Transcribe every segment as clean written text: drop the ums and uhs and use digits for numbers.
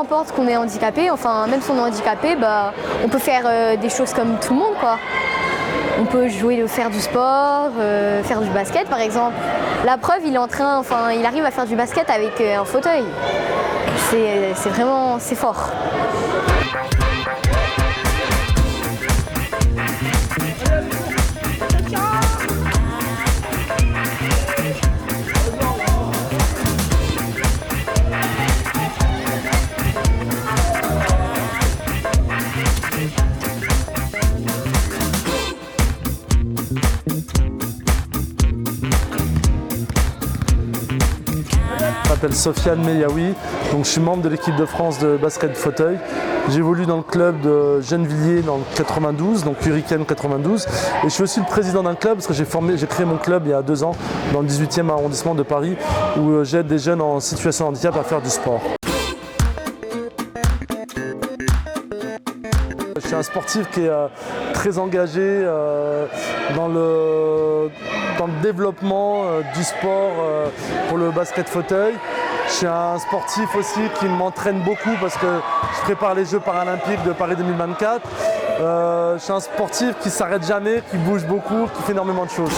importe qu'on est handicapé, enfin même si on est handicapé, on peut faire des choses comme tout le monde, quoi. On peut faire du sport, faire du basket par exemple. La preuve, il arrive à faire du basket avec un fauteuil. C'est vraiment fort. Je m'appelle Sofiane Meyaoui, donc je suis membre de l'équipe de France de basket fauteuil. J'évolue dans le club de Gennevilliers dans le 92, donc Hurricane 92. Et je suis aussi le président d'un club parce que j'ai créé mon club il y a 2 ans dans le 18e arrondissement de Paris où j'aide des jeunes en situation de handicap à faire du sport. Je suis un sportif qui est très engagé dans le développement du sport pour le basket fauteuil. Je suis un sportif aussi qui m'entraîne beaucoup parce que je prépare les Jeux paralympiques de Paris 2024. Je suis un sportif qui ne s'arrête jamais, qui bouge beaucoup, qui fait énormément de choses.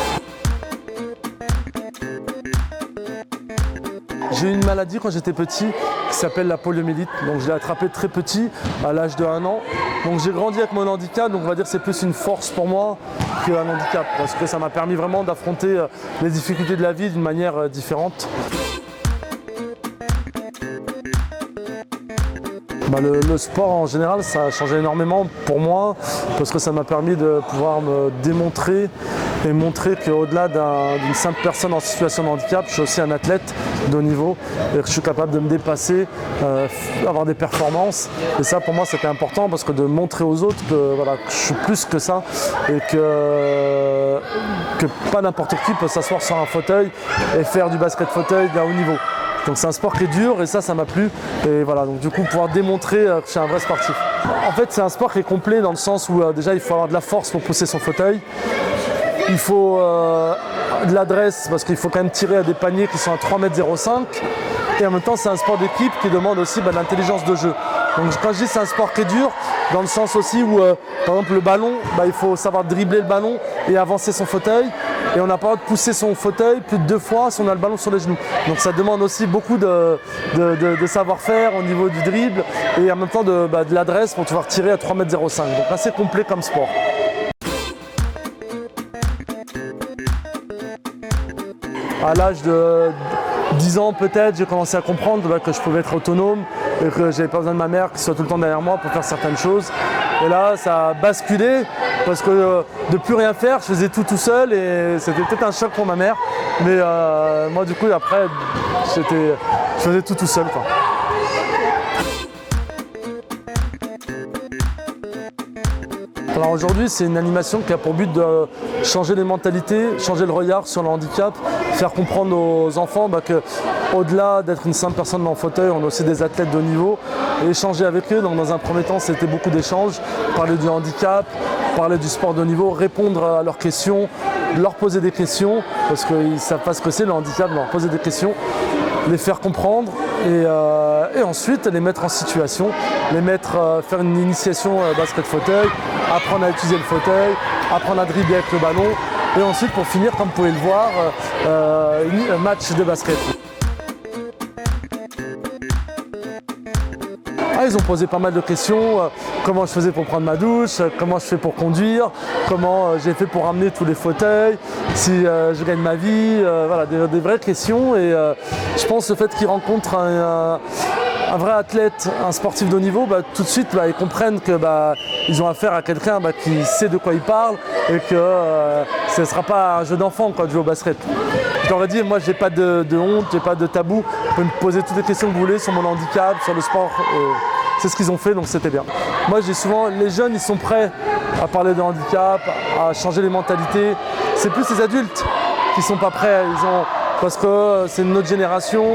J'ai eu une maladie quand j'étais petit qui s'appelle la poliomyélite. Donc je l'ai attrapée très petit, à l'âge de 1 an. Donc j'ai grandi avec mon handicap, donc on va dire que c'est plus une force pour moi qu'un handicap. Parce que ça m'a permis vraiment d'affronter les difficultés de la vie d'une manière différente. Le sport en général, ça a changé énormément pour moi parce que ça m'a permis de pouvoir me démontrer et montrer qu'au-delà d'une simple personne en situation de handicap, je suis aussi un athlète de haut niveau et que je suis capable de me dépasser, avoir des performances. Et ça pour moi c'était important parce que de montrer aux autres que je suis plus que ça et que pas n'importe qui peut s'asseoir sur un fauteuil et faire du basket fauteuil d'un haut niveau. Donc c'est un sport qui est dur et ça m'a plu. Et voilà, donc du coup pouvoir démontrer que je suis un vrai sportif. En fait c'est un sport qui est complet dans le sens où déjà il faut avoir de la force pour pousser son fauteuil. Il faut de l'adresse parce qu'il faut quand même tirer à des paniers qui sont à 3,05 m. Et en même temps c'est un sport d'équipe qui demande aussi de l'intelligence de jeu. Donc quand je dis c'est un sport qui est dur, dans le sens aussi où par exemple le ballon, il faut savoir dribbler le ballon et avancer son fauteuil. Et on n'a pas le droit de pousser son fauteuil plus de 2 fois si on a le ballon sur les genoux. Donc ça demande aussi beaucoup de savoir-faire au niveau du dribble et en même temps de l'adresse pour pouvoir tirer à 3,05 m. Donc assez complet comme sport. À l'âge de 10 ans peut-être, j'ai commencé à comprendre que je pouvais être autonome et que j'avais pas besoin de ma mère qui soit tout le temps derrière moi pour faire certaines choses. Et là, ça a basculé parce que de plus rien faire, je faisais tout seul et c'était peut-être un choc pour ma mère. Mais moi, du coup, après, je faisais tout seul, quoi. Alors aujourd'hui, c'est une animation qui a pour but de changer les mentalités, changer le regard sur le handicap, faire comprendre aux enfants qu'au-delà d'être une simple personne en fauteuil, on a aussi des athlètes de haut niveau et échanger avec eux. Donc dans un premier temps, c'était beaucoup d'échanges, parler du handicap, parler du sport de haut niveau, répondre à leurs questions, leur poser des questions parce qu'ils ne savent pas ce que c'est le handicap, leur poser des questions, les faire comprendre et ensuite les mettre en situation, faire une initiation basket fauteuil, apprendre à utiliser le fauteuil, apprendre à dribbler avec le ballon et ensuite pour finir, comme vous pouvez le voir, un match de basket. Ils ont posé pas mal de questions, comment je faisais pour prendre ma douche, comment je fais pour conduire, comment j'ai fait pour ramener tous les fauteuils, si je gagne ma vie, des vraies questions et je pense le fait qu'ils rencontrent un vrai athlète, un sportif de haut niveau, tout de suite ils comprennent qu'ils ont affaire à quelqu'un qui sait de quoi il parle et que ce ne sera pas un jeu d'enfant de jouer au basket. Je leur ai dit, moi j'ai pas de honte, j'ai pas de tabou, vous pouvez me poser toutes les questions que vous voulez sur mon handicap, sur le sport. C'est ce qu'ils ont fait, donc c'était bien. Moi je dis souvent, les jeunes ils sont prêts à parler de handicap, à changer les mentalités. C'est plus les adultes qui sont pas prêts, parce que c'est une autre génération.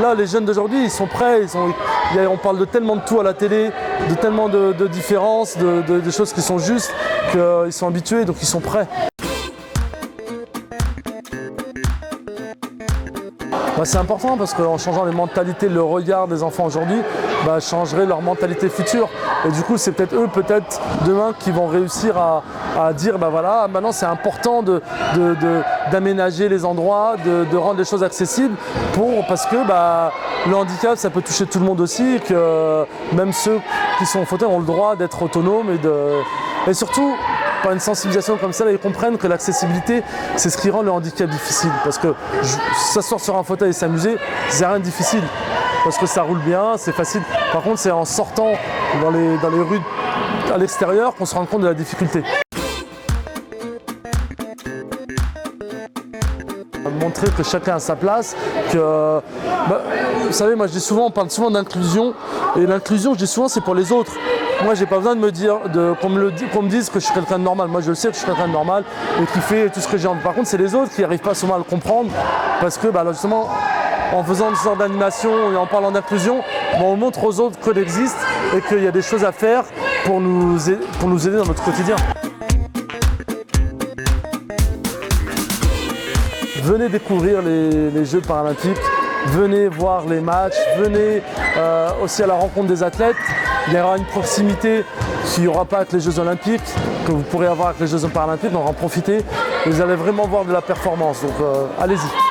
Là les jeunes d'aujourd'hui ils sont prêts, on parle de tellement de tout à la télé, de tellement de différences, de choses qui sont justes, qu'ils sont habitués, donc ils sont prêts. C'est important parce qu'en changeant les mentalités, le regard des enfants aujourd'hui, changerait leur mentalité future. Et du coup, c'est peut-être eux, demain, qui vont réussir à dire, voilà, maintenant c'est important d'aménager les endroits, de rendre les choses accessibles, parce que le handicap, ça peut toucher tout le monde aussi, et que même ceux qui sont en fauteuil ont le droit d'être autonomes et surtout, par une sensibilisation comme ça, ils comprennent que l'accessibilité, c'est ce qui rend le handicap difficile. Parce que s'asseoir sur un fauteuil et s'amuser, c'est rien de difficile. Parce que ça roule bien, c'est facile. Par contre, c'est en sortant dans les rues à l'extérieur qu'on se rend compte de la difficulté. Montrer que chacun a sa place, que vous savez, moi on parle souvent d'inclusion, et l'inclusion, je dis souvent, c'est pour les autres. Moi, j'ai pas besoin de me dire, qu'on me dise que je suis quelqu'un de normal. Moi, je sais que je suis quelqu'un de normal et qui fait tout ce que j'ai envie. Par contre, c'est les autres qui n'arrivent pas souvent à le comprendre, parce que justement, en faisant une sorte d'animation et en parlant d'inclusion, on montre aux autres qu'elle existe et qu'il y a des choses à faire pour nous aider dans notre quotidien. Venez découvrir les Jeux paralympiques, venez voir les matchs, venez aussi à la rencontre des athlètes. Il y aura une proximité qu'il n'y aura pas avec les Jeux olympiques, que vous pourrez avoir avec les Jeux paralympiques, donc en profitez. Vous allez vraiment voir de la performance, donc allez-y.